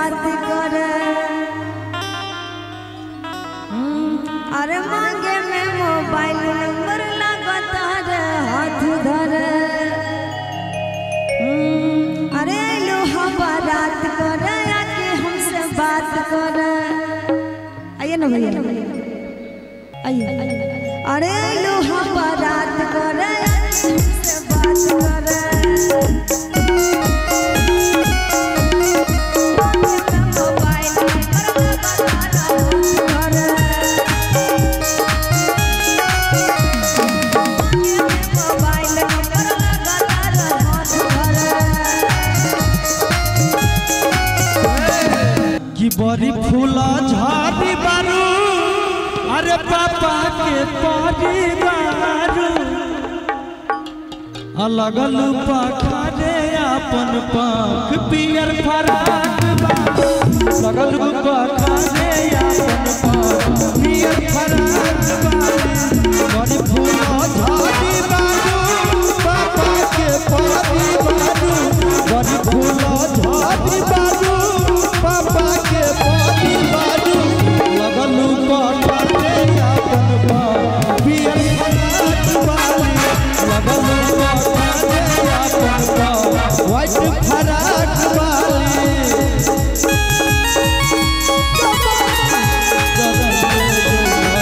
बात कर अरे मांगे में मोबाइल नंबर लगाता रे हाथ धर अरे लोहा बारात कर आके हमसे बात कर आइए ना भैया आइए अरे लोहा बारात कर हमसे बात कर बड़ी फूला झाड़ी बारू अरे पापा के परिवारू अलगल पखारे अपन पंख पियर फराक लगल पखारे अपन पंख पियर फराक बड़ी फूला झाड़ी बारू पापा के परिवारू बड़ी फूला झाड़ी बारू पापा के पानी बाजू लगलू पठारे अपन पंख पियर फराक वाली लगलू पठारे अपन पंख व्हाइट फराक वाली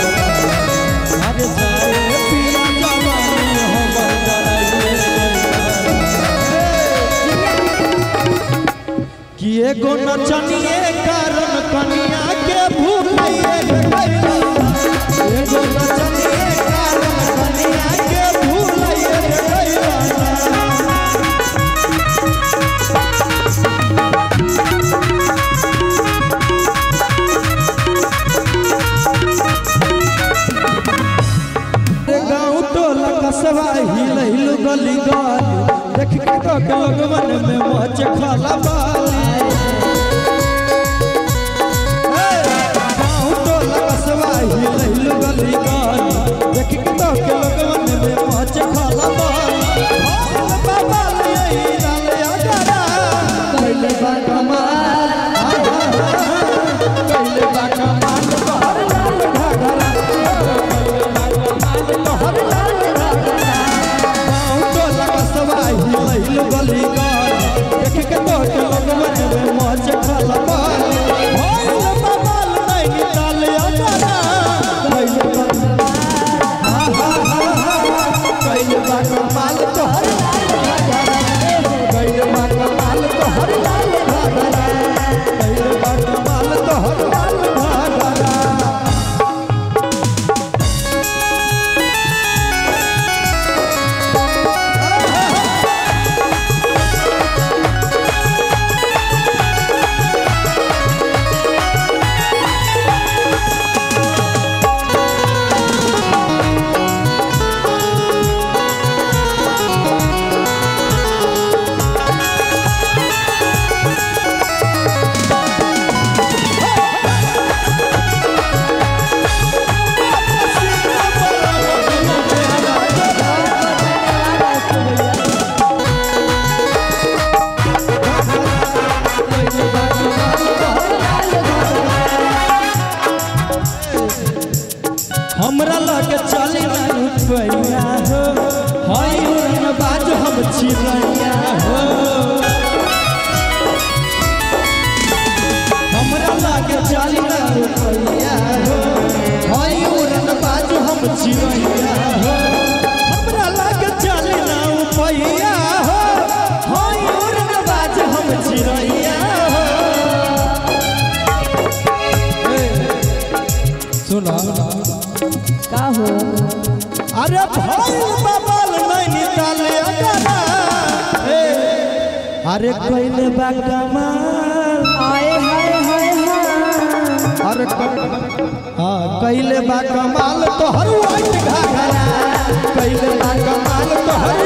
हर जाए पीला जवानी हमर कि एगो नचनिए कारण कनिया के भूलिए गइला एगो नचनिए कारण कनिया के भूलिए गइला गाँव टोला कसबा हिलहिल गली गली देख के तो लगवन में मच खाला बाली गाँव टोला कसबा हिलहिल गली गली देख के तो लगवन में मच खाला बाली बाबा ले डाले आजरा पहले बार कमाल पहले बार कमाल बहर लाल घाघरा हर लाल घाघरा गाँव टोला कसबा हिलहिल गली गली देख के तो लगवन में मच खाला बाली बाबा ले डाले आजरा पहले बार कमाल तो हर पहले बार कमाल तो हर पहले बार कमाल तो हर हमरा लगे चले ना रुपैया हो हई उड़न बाज हम चिड़ैया हो हमरा लगे चले ना रुपैया हो हई उड़न बाज हम चिड़ैया हो हमरा लगे चले ना रुपैया हो हई उड़न बाज हम चिड़ैया हो सुना का हो अरे भाई बाबल नैनीताल अगरा अरे कइले बा कमाल आए हाय हाय हाय अरे कइले बा कमाल तो हर व्हाइट घाघरा कइले बा कमाल तो हर